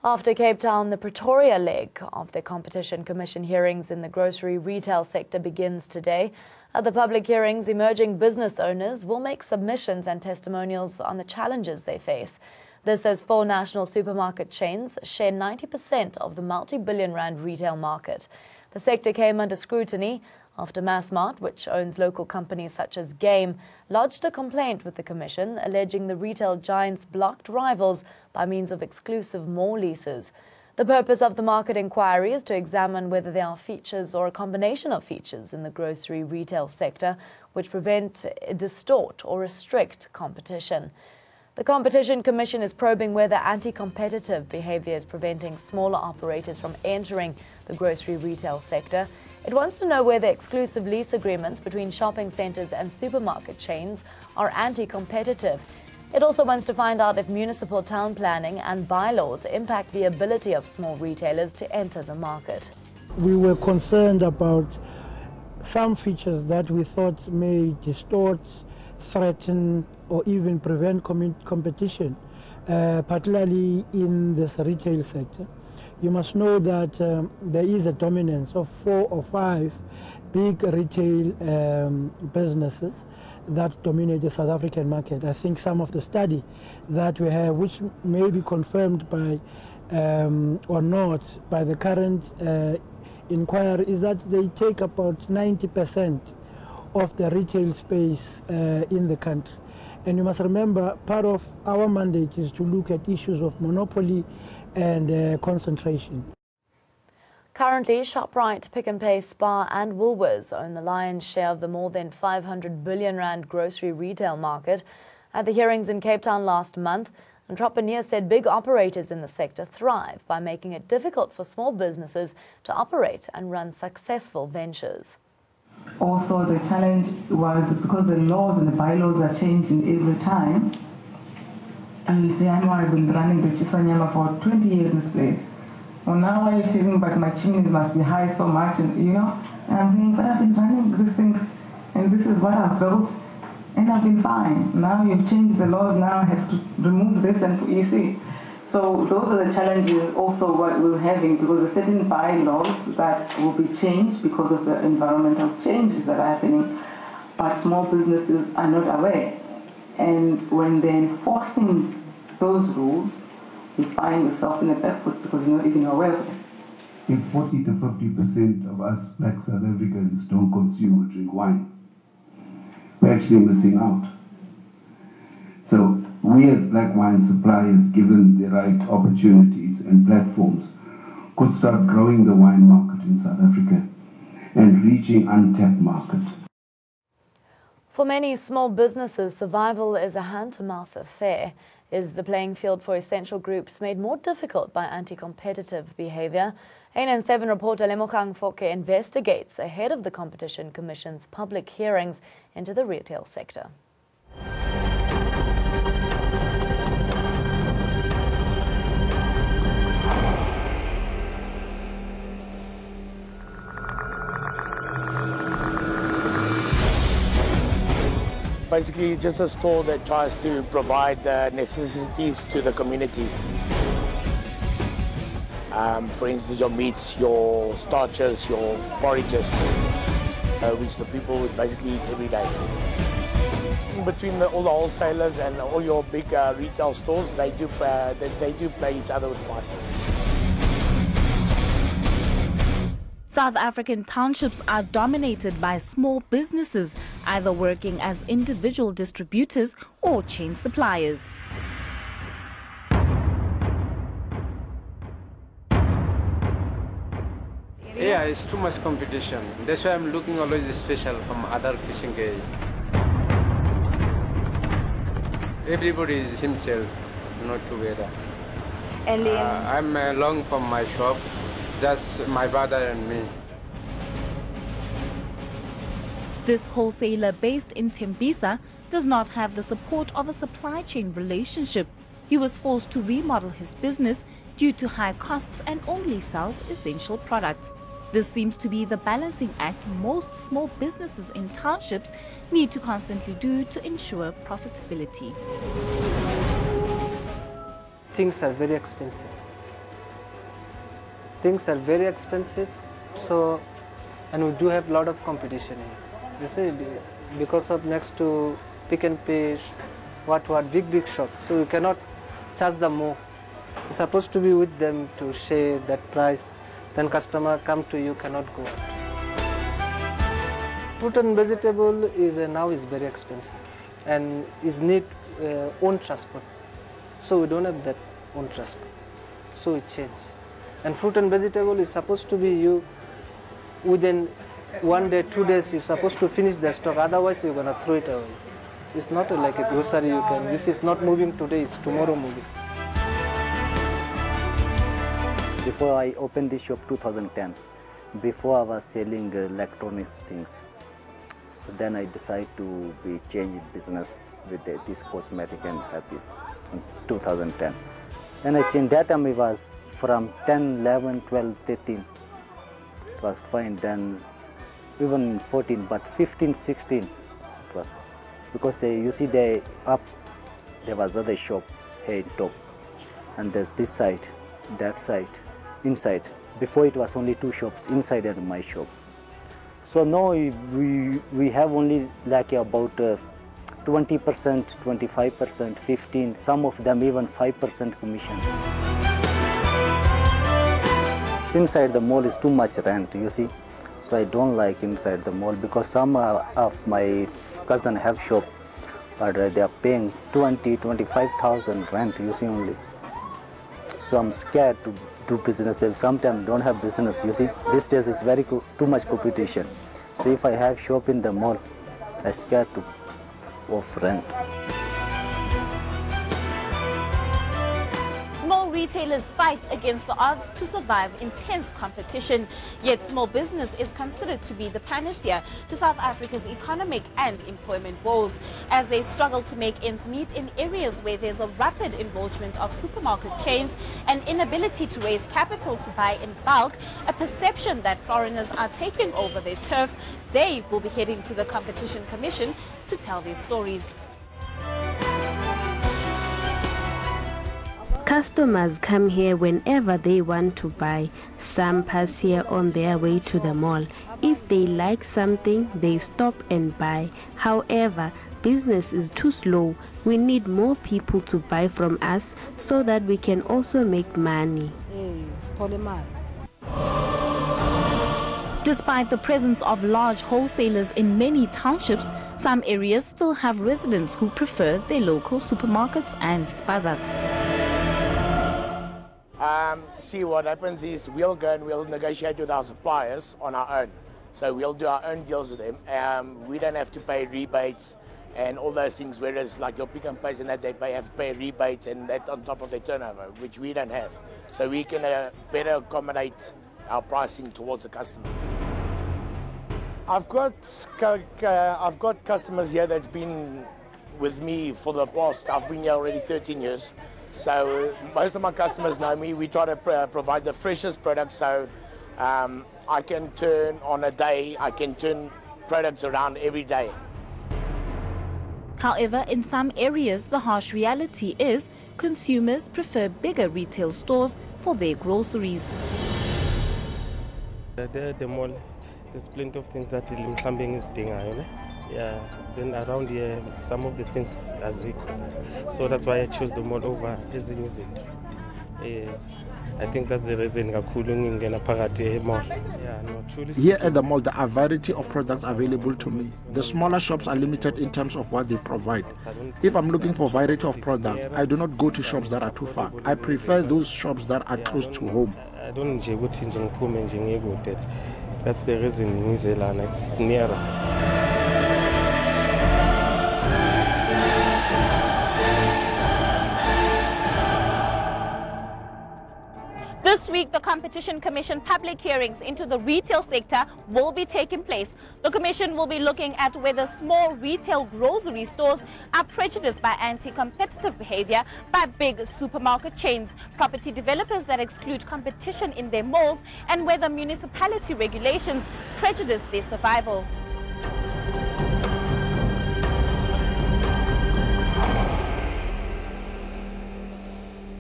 After Cape Town, the Pretoria leg of the Competition Commission hearings in the grocery retail sector begins today. At the public hearings, emerging business owners will make submissions and testimonials on the challenges they face. This as 4 national supermarket chains share 90% of the multi-billion rand retail market. The sector came under scrutiny after Massmart, which owns local companies such as Game, lodged a complaint with the Commission alleging the retail giants blocked rivals by means of exclusive mall leases. The purpose of the market inquiry is to examine whether there are features or a combination of features in the grocery retail sector which prevent, distort or restrict competition. The Competition Commission is probing whether anti-competitive behaviour is preventing smaller operators from entering the grocery retail sector. It wants to know whether exclusive lease agreements between shopping centres and supermarket chains are anti-competitive. It also wants to find out if municipal town planning and bylaws impact the ability of small retailers to enter the market. We were concerned about some features that we thought may distort, threaten or even prevent competition, particularly in this retail sector. You must know that there is a dominance of 4 or 5 big retail businesses that dominate the South African market. I think some of the study that we have, which may be confirmed by or not by the current inquiry, is that they take about 90% of the retail space in the country. And you must remember, part of our mandate is to look at issues of monopoly and concentration. Currently, Shoprite, Pick n Pay, Spar and Woolworths own the lion's share of the more than 500 billion rand grocery retail market. At the hearings in Cape Town last month, entrepreneurs said big operators in the sector thrive by making it difficult for small businesses to operate and run successful ventures. Also, the challenge was because the laws and the bylaws are changing every time. And you say, I know I've been running the Chisanyama for 20 years in this place. Well, now why are you telling me, but my chimneys must be high so much, and you know? And I'm saying, but I've been running this thing, and this is what I've built, and I've been fine. Now you've changed the laws, now I have to remove this, and you see. So those are the challenges also what we're having, because there are certain bylaws that will be changed because of the environmental changes that are happening, but small businesses are not aware. And when they're enforcing those rules, you find yourself in a backward because you're not even aware of it. If 40 to 50% of us black South Africans don't consume or drink wine, we're actually missing out. So we as black wine suppliers, given the right opportunities and platforms, could start growing the wine market in South Africa and reaching untapped market. For many small businesses, survival is a hand-to-mouth affair. Is the playing field for essential groups made more difficult by anti-competitive behaviour? ANN7 reporter Lemogang Foke investigates ahead of the Competition Commission's public hearings into the retail sector. Basically, just a store that tries to provide necessities to the community. For instance, your meats, your starches, your porridges, which the people would basically eat every day. In between all the wholesalers and all your big retail stores, they do play each other with prices. South African townships are dominated by small businesses, either working as individual distributors or chain suppliers. Yeah, it's too much competition. That's why I'm looking always special from other fishing guys. Everybody is himself, not together. And I'm alone from my shop. Just my brother and me. This wholesaler based in Tembisa does not have the support of a supply chain relationship. He was forced to remodel his business due to high costs and only sells essential products. This seems to be the balancing act most small businesses in townships need to constantly do to ensure profitability. Things are very expensive. things are very expensive. So, and we do have a lot of competition here. You see, because of next to Pick and Pay, what big shops. So we cannot charge them more. You're supposed to be with them to share that price. Then customer come to you, cannot go out. Fruit and vegetable is now is very expensive and is need own transport. So we don't have that own transport. So it changed. And fruit and vegetable is supposed to be you within 1 day, 2 days. You're supposed to finish the stock. Otherwise, you're gonna throw it away. It's not like a grocery. You can, if it's not moving today, it's tomorrow moving. Before I opened this shop 2010, before I was selling electronics things. So then I decided to change business with this cosmetic and happies in 2010. Then I changed. That time it was from 10, 11, 12, 13. It was fine. Then even 14, but 15, 16 it was. Because you see there was other shop here in top. And there's this side, that side, inside. Before it was only 2 shops, inside and my shop. So now we have only like about 20%, 25%, 15%, some of them even 5% commission. Inside the mall is too much rent, you see. So I don't like inside the mall because some of my cousin have shop, but they are paying 20,000, 25,000 rent, you see only. So I'm scared to do business. They sometimes don't have business, you see. These days it's very too much competition. So if I have shop in the mall, I'm scared to off rent. Small retailers fight against the odds to survive intense competition, yet small business is considered to be the panacea to South Africa's economic and employment woes, as they struggle to make ends meet in areas where there's a rapid encroachment of supermarket chains, an inability to raise capital to buy in bulk, a perception that foreigners are taking over their turf. They will be heading to the Competition Commission to tell their stories. Customers come here whenever they want to buy. Some pass here on their way to the mall. If they like something, they stop and buy. However, business is too slow. We need more people to buy from us so that we can also make money. Despite the presence of large wholesalers in many townships, some areas still have residents who prefer their local supermarkets and spazas. See, what happens is we'll go and we'll negotiate with our suppliers on our own. So we'll do our own deals with them. We don't have to pay rebates and all those things, whereas like your Pick and Pay and that they have to pay rebates and that on top of their turnover, which we don't have. So we can better accommodate our pricing towards the customers. I've got customers here that's been with me for the past, I've been here already 13 years. So most of my customers know me. We try to provide the freshest products, so I can turn on a day, I can turn products around every day. However, in some areas, the harsh reality is consumers prefer bigger retail stores for their groceries. The mall, there's plenty of things that Mhlambeng is doing, yeah. Then around here, some of the things are equal. So that's why I chose the mall over everything. Yes, I think that's the reason I'm mall. Yeah, no, truly. Here at the mall, there are a variety of products available to me. The smaller shops are limited in terms of what they provide. If I'm looking for a variety of products, I do not go to shops that are too far. I prefer those shops that are close to home. I don't go to that's the reason it's nearer. This week, the Competition Commission public hearings into the retail sector will be taking place. The Commission will be looking at whether small retail grocery stores are prejudiced by anti-competitive behavior by big supermarket chains, property developers that exclude competition in their malls, and whether municipality regulations prejudice their survival.